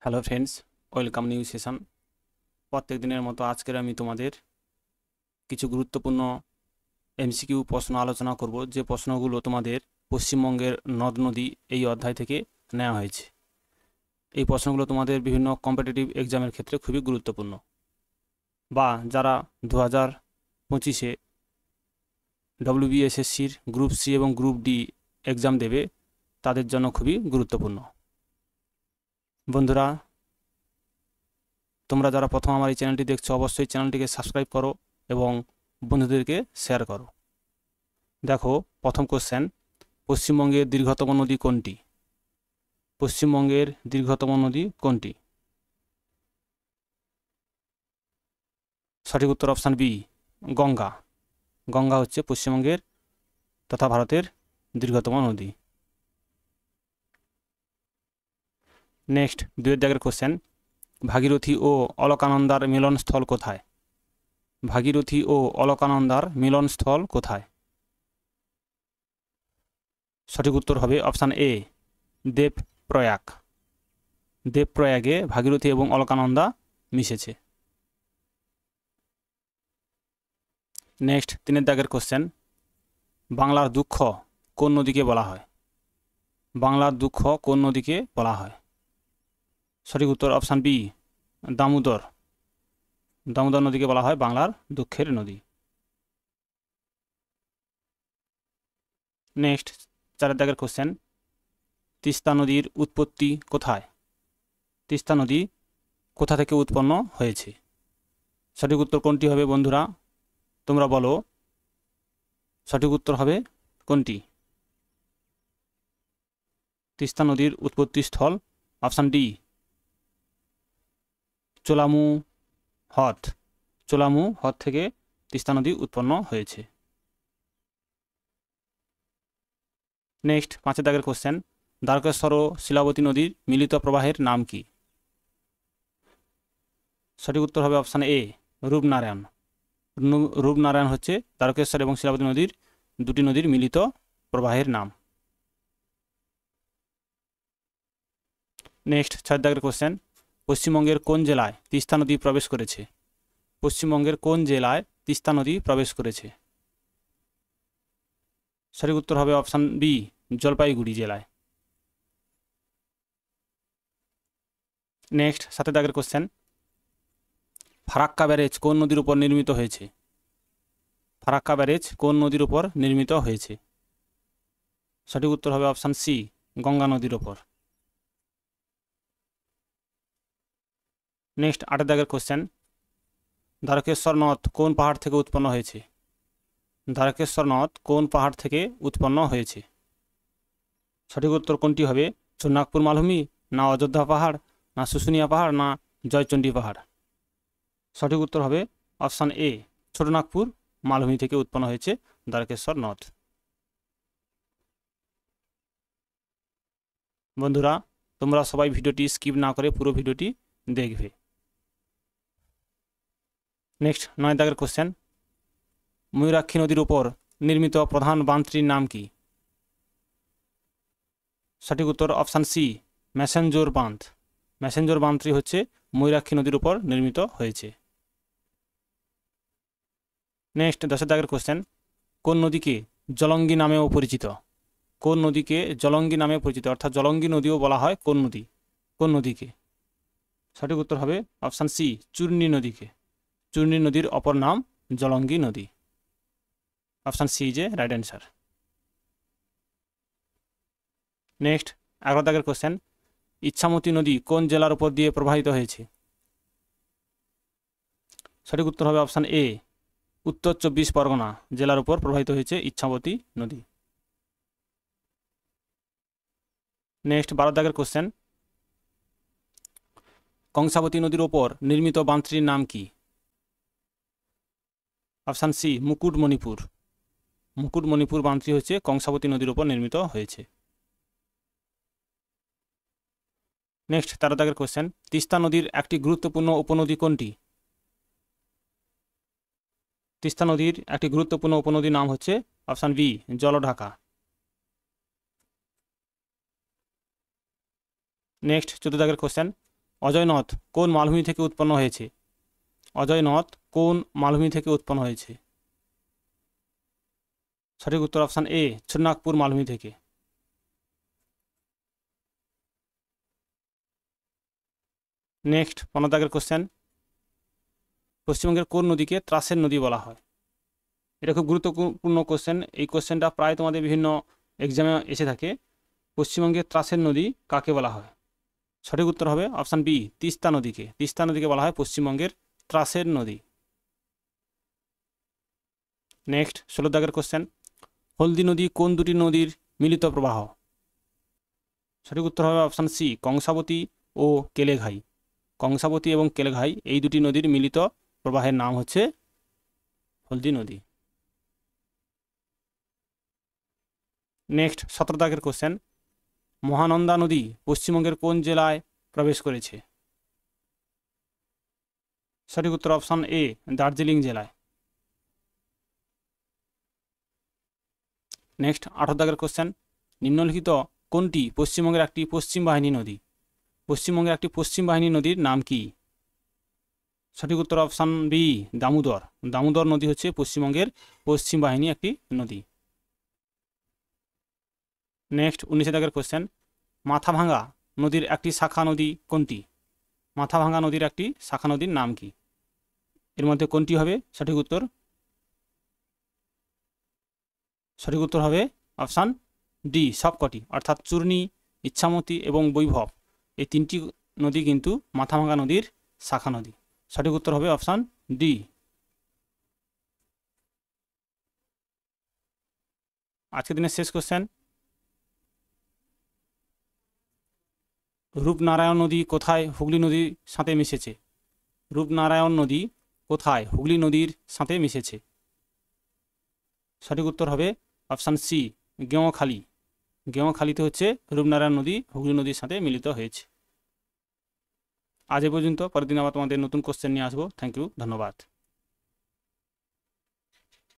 Hello friends, welcome new session. প্রত্যেক দিনের মতো আজকের আমি তোমাদের কিছু গুরুত্বপূর্ণ এমসিকিউ প্রশ্ন আলোচনা করব, যে প্রশ্নগুলো তোমাদের পশ্চিমবঙ্গের নদ নদী এই অধ্যায় থেকে নেওয়া হয়েছে। এই প্রশ্নগুলো তোমাদের বিভিন্ন কম্পিটিটিভ এক্সামের ক্ষেত্রে খুবই গুরুত্বপূর্ণ, বা যারা 2025-এ ডব্লিউবিএসএসসির গ্রুপ সি এবং গ্রুপ ডি এক্সাম দেবে তাদের জন্য খুবই গুরুত্বপূর্ণ। বন্ধুরা, তোমরা যারা প্রথম আমার এই চ্যানেলটি দেখছো অবশ্যই চ্যানেলটিকে সাবস্ক্রাইব করো এবং বন্ধুদেরকে শেয়ার করো। দেখো, প্রথম কোশ্চেন, পশ্চিমবঙ্গের দীর্ঘতম নদী কোনটি? পশ্চিমবঙ্গের দীর্ঘতম নদী কোনটি? সঠিক উত্তর অপশান বি, গঙ্গা। গঙ্গা হচ্ছে পশ্চিমবঙ্গের তথা ভারতের দীর্ঘতম নদী। নেক্সট, 2 দাগের কোশ্চেন, ভাগীরথী ও অলকানন্দার মিলনস্থল কোথায়? ভাগীরথী ও অলকানন্দার মিলনস্থল কোথায়? সঠিক উত্তর হবে অপশান এ, দেবপ্রয়াগ। দেবপ্রয়াগে ভাগীরথী এবং অলকানন্দা মিশেছে। নেক্সট, 3 দাগের কোশ্চেন, বাংলার দুঃখ কোন নদীকে বলা হয়? বাংলার দুঃখ কোন নদীকে বলা হয়? সঠিক উত্তর অপশান বি, দামোদর। দামোদর নদীকে বলা হয় বাংলার দুঃখের নদী। নেক্সট, 4 দাগের কোশ্চেন, তিস্তা নদীর উৎপত্তি কোথায়? তিস্তা নদী কোথা থেকে উৎপন্ন হয়েছে? সঠিক উত্তর কোনটি হবে বন্ধুরা? তোমরা বলো, সঠিক উত্তর হবে কোনটি? তিস্তা নদীর উৎপত্তি স্থল অপশান ডি, চোলামু হ্রদ। চোলামু হ্রদ থেকে তিস্তা নদী উৎপন্ন হয়েছে। নেক্সট, 5 দাগের কোশ্চেন, দ্বারকেশ্বর ও শিলাবতী নদীর মিলিত প্রবাহের নাম কি? সঠিক উত্তর হবে অপশান এ, রূপনারায়ণ। রূপনারায়ণ হচ্ছে দ্বারকেশ্বর এবং শিলাবতী নদীর দুটি নদীর মিলিত প্রবাহের নাম। নেক্সট, 6 দাগের কোশ্চেন, পশ্চিমবঙ্গের কোন জেলায় তিস্তা নদী প্রবেশ করেছে? পশ্চিমবঙ্গের কোন জেলায় তিস্তা নদী প্রবেশ করেছে? সঠিক উত্তর হবে অপশান বি, জলপাইগুড়ি জেলায়। নেক্সট, 7 দাগের কোশ্চেন, ফারাক্কা ব্যারেজ কোন নদীর উপর নির্মিত হয়েছে? ফারাক্কা ব্যারেজ কোন নদীর উপর নির্মিত হয়েছে? সঠিক উত্তর হবে অপশান সি, গঙ্গা নদীর উপর। নেক্সট, 8 দাগের কোশ্চেন, দ্বারকেশ্বর নদ কোন পাহাড় থেকে উৎপন্ন হয়েছে? দ্বারকেশ্বর নদ কোন পাহাড় থেকে উৎপন্ন হয়েছে? সঠিক উত্তর কোনটি হবে? সোনাগপুর মালভূমি, না অযোধ্যা পাহাড়, না শুশুনিয়া পাহাড়, না জয়চণ্ডী পাহাড়? সঠিক উত্তর হবে অপশান এ, ছোটনাগপুর মালভূমি থেকে উৎপন্ন হয়েছে দ্বারকেশ্বর নদ। বন্ধুরা, তোমরা সবাই ভিডিওটি স্কিপ না করে পুরো ভিডিওটি দেখবে। নেক্সট, 9 দাগের কোশ্চেন, ময়ূরাক্ষী নদীর উপর নির্মিত প্রধান বাঁধটির নাম কি? সঠিক উত্তর অপশান সি, ম্যাসেঞ্জোর বাঁধ। ম্যাসেঞ্জোর বাঁধটি হচ্ছে ময়ূরাক্ষী নদীর উপর নির্মিত হয়েছে। নেক্সট, 10 দাগের কোশ্চেন, কোন নদীকে জলঙ্গি নামেও পরিচিত? কোন নদীকে জলঙ্গি নামে পরিচিত, অর্থাৎ জলঙ্গি নদীও বলা হয় কোন নদী? কোন নদীকে? সঠিক উত্তর হবে অপশান সি, চূর্ণী নদীকে। চূর্ণী নদীর অপর নাম জলঙ্গি নদী। Option C is a right answer. Next, 11 দাগের কোশ্চেন, ইচ্ছামতি নদী কোন জেলার উপর দিয়ে প্রবাহিত হয়েছে? সঠিক উত্তর হবে অপশান এ, উত্তর 24 পরগনা জেলার উপর প্রবাহিত হয়েছে ইচ্ছামতি নদী। নেক্সট, 12 দাগের কোশ্চেন, কংসাবতী নদীর ওপর নির্মিত বাঁধটির নাম কি? Option C, Mukutmanipur. মুকুটমণিপুর বাঁধটি হচ্ছে কংসাবতী নদীর ওপর নির্মিত হয়েছে। নেক্সট, 13 দাগের কোশ্চেন, তিস্তা নদীর একটি গুরুত্বপূর্ণ উপনদী কোনটি? তিস্তা নদীর একটি গুরুত্বপূর্ণ উপনদীর নাম হচ্ছে অপশান বি, জলঢাকা। নেক্সট, 14 দাগের কোশ্চেন, অজয় নদ কোন মালভূমি থেকে উৎপন্ন হয়েছে? অজয় নদ কোন মালভূমি থেকে উৎপন্ন হয়েছে? সঠিক উত্তর অপশান এ, ছোটনাগপুর মালভূমি থেকে। নেক্সট 15 দাগের কোশ্চেন, পশ্চিমবঙ্গের কোন নদীকে ত্রাসের নদী বলা হয়? এটা খুব গুরুত্বপূর্ণ কোশ্চেন। এই কোশ্চেনটা প্রায় তোমাদের বিভিন্ন এক্সামে এসে থাকে। পশ্চিমবঙ্গের ত্রাসের নদী কাকে বলা হয়? সঠিক উত্তর হবে অপশান বি, তিস্তা নদীকে। তিস্তা নদীকে বলা হয় পশ্চিমবঙ্গের ত্রাসের নদী। নেক্সট 16 দাগের কোশ্চেন, হলদি নদী কোন দুটি নদীর মিলিত প্রবাহ? সঠিক উত্তর হবে অপশান সি, কংসাবতী ও কেলেঘাই। কংসাবতী এবং কেলেঘাই এই দুটি নদীর মিলিত প্রবাহের নাম হচ্ছে হলদি নদী। নেক্সট 17 দাগের কোশ্চেন, মহানন্দা নদী পশ্চিমবঙ্গের কোন জেলায় প্রবেশ করেছে? সঠিক উত্তর অপশান এ, দার্জিলিং জেলায়। নেক্সট 18 দাগের কোশ্চেন, নিম্নলিখিত কোনটি পশ্চিমবঙ্গের একটি পশ্চিম বাহিনী নদী? পশ্চিমবঙ্গের একটি পশ্চিম বাহিনী নদীর নাম কি? সঠিক উত্তর অপশান বি, দামোদর। দামোদর নদী হচ্ছে পশ্চিমবঙ্গের পশ্চিম বাহিনী একটি নদী। নেক্সট 19 দাগের কোশ্চেন, মাথাভাঙ্গা নদীর একটি শাখা নদী কোনটি? মাথাভাঙ্গা নদীর একটি শাখা নদীর নাম কি? এর মধ্যে কোনটি হবে সঠিক উত্তর? সঠিক উত্তর হবে অপশান ডি, সবকটি, অর্থাৎ চূর্ণী, ইচ্ছামতি এবং বৈভব এই তিনটি নদী কিন্তু মাথাভাঙ্গা নদীর শাখা নদী। সঠিক উত্তর হবে অপশান ডি। আজকের দিনের শেষ কোশ্চেন, রূপনারায়ণ নদী কোথায় হুগলি নদীর সাথে মিশেছে? রূপনারায়ণ নদী কোথায় হুগলি নদীর সাথে মিশেছে? সঠিক উত্তর হবে অপশান সি, গেঁওখালি। গেঁওখালিতে হচ্ছে রূপনারায়ণ নদী হুগলি নদীর সাথে মিলিত হয়েছে। আজ এ পর্যন্ত, পরের দিন আবার তোমাদের নতুন কোশ্চেন নিয়ে আসবো। থ্যাংক ইউ, ধন্যবাদ।